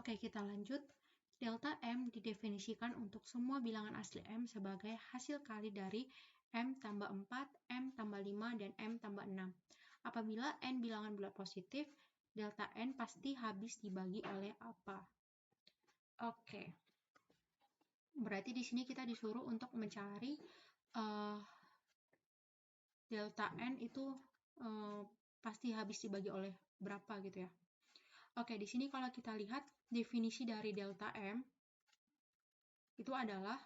Oke, kita lanjut. Delta M didefinisikan untuk semua bilangan asli M sebagai hasil kali dari M tambah 4, M tambah 5, dan M tambah 6. Apabila N bilangan bulat positif, delta N pasti habis dibagi oleh apa? Oke. Berarti di sini kita disuruh untuk mencari delta N itu pasti habis dibagi oleh berapa gitu ya. Oke, di sini kalau kita lihat definisi dari delta M itu adalah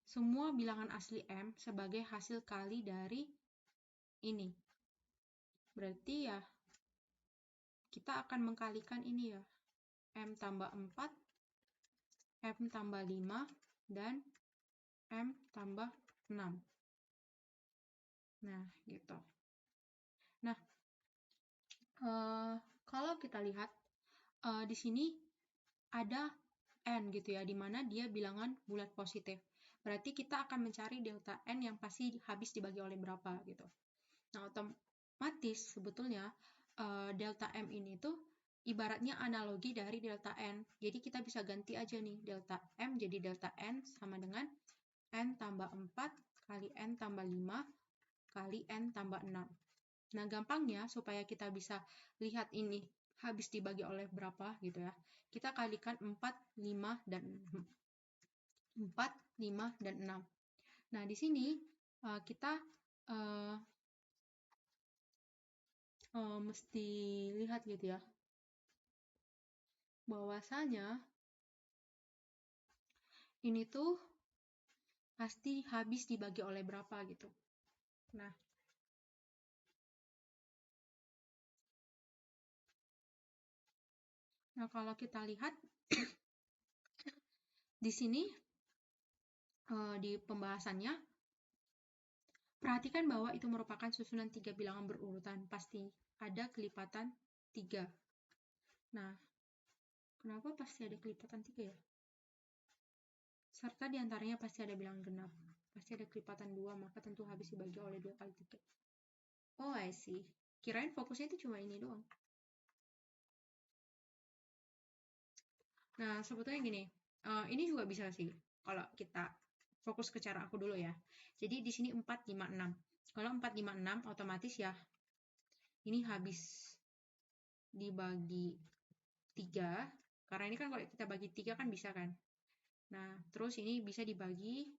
semua bilangan asli M sebagai hasil kali dari ini. Berarti ya kita akan mengkalikan ini ya. M tambah 4, M tambah 5, dan M tambah 6. Nah, gitu. Nah, kalau kita lihat di sini ada N gitu ya, di mana dia bilangan bulat positif. Berarti kita akan mencari delta N yang pasti habis dibagi oleh berapa gitu. Nah, otomatis sebetulnya delta M ini tuh ibaratnya analogi dari delta N. Jadi kita bisa ganti aja nih, delta M jadi delta N sama dengan N tambah 4 kali N tambah 5 kali N tambah 6. Nah, gampangnya supaya kita bisa lihat ini habis dibagi oleh berapa gitu ya. Kita kalikan 4, 5, dan 4, 5, dan 6. Nah, di sini kita mesti lihat gitu ya. Bahwasanya ini tuh pasti habis dibagi oleh berapa gitu. Nah, kalau kita lihat di sini di pembahasannya, perhatikan bahwa itu merupakan susunan 3 bilangan berurutan, pasti ada kelipatan 3. Nah, kenapa pasti ada kelipatan 3 ya? Serta diantaranya pasti ada bilangan genap. Pasti ada kelipatan 2, maka tentu habis dibagi oleh 2 kali 3. Oh, I see. Kirain fokusnya itu cuma ini doang. Nah, sebetulnya gini, ini juga bisa sih kalau kita fokus ke cara aku dulu ya. Jadi di sini 4, 5, 6. Kalau 4, 5, 6 otomatis ya ini habis dibagi 3. Karena ini kan kalau kita bagi 3 kan bisa kan. Nah, terus ini bisa dibagi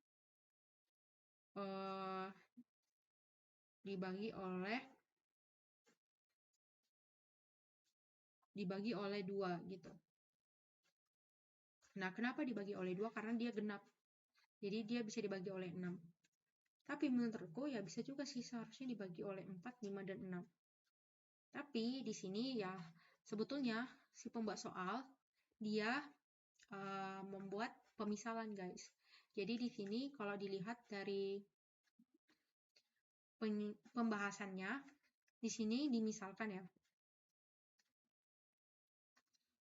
oleh 2 gitu. Nah, kenapa dibagi oleh 2? Karena dia genap. Jadi dia bisa dibagi oleh 6. Tapi menurutku ya bisa juga sih seharusnya dibagi oleh 4, 5, dan 6. Tapi di sini ya sebetulnya si pembuat soal dia membuat pemisalan guys. Jadi di sini kalau dilihat dari pembahasannya, di sini dimisalkan ya.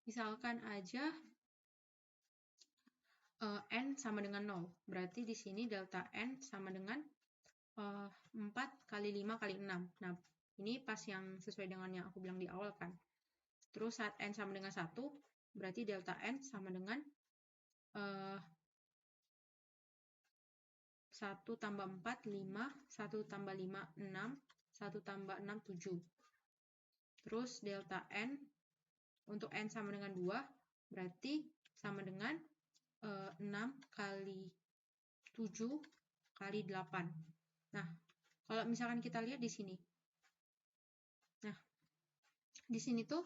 Misalkan aja N sama dengan 0. Berarti di sini delta N sama dengan 4 kali 5 kali 6. Nah, ini pas yang sesuai dengan yang aku bilang di awal kan. Terus saat N sama dengan 1, berarti delta N sama dengan 1 tambah 4, 5, 1 tambah 5, 6, 1 tambah 6, 7. Terus delta N, untuk N sama dengan 2, berarti sama dengan 6 kali 7 kali 8. Nah, kalau misalkan kita lihat di sini. Nah, di sini tuh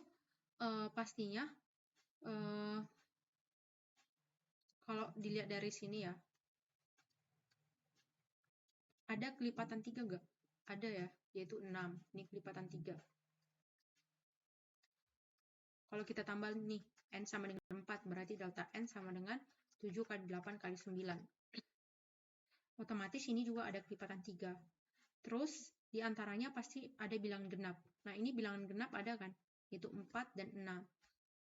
pastinya kalau dilihat dari sini ya, ada kelipatan 3 nggak? Ada ya, yaitu 6. Ini kelipatan 3. Kalau kita tambah nih, N sama dengan 4, berarti delta N sama dengan 7 kali 8 kali 9. Otomatis ini juga ada kelipatan 3. Terus, diantaranya pasti ada bilangan genap. Nah, ini bilangan genap ada kan? Itu 4 dan 6.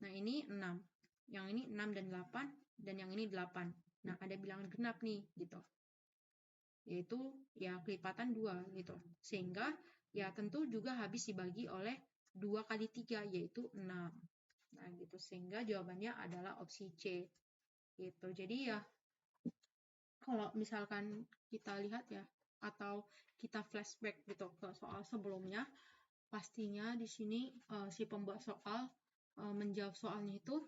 Nah, ini 6. Yang ini 6 dan 8, dan yang ini 8. Nah, ada bilangan genap nih, gitu. Yaitu, ya kelipatan 2, gitu. Sehingga, ya tentu juga habis dibagi oleh 2 kali 3, yaitu 6. Nah, gitu. Sehingga jawabannya adalah opsi C. Gitu. Jadi ya, kalau misalkan kita lihat ya, atau kita flashback gitu ke soal sebelumnya, pastinya di sini si pembuat soal menjawab soalnya itu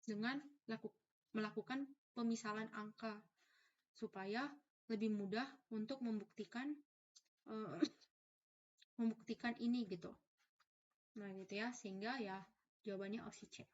dengan melakukan pemisalan angka supaya lebih mudah untuk membuktikan ini gitu. Nah, gitu ya, sehingga ya jawabannya opsi C.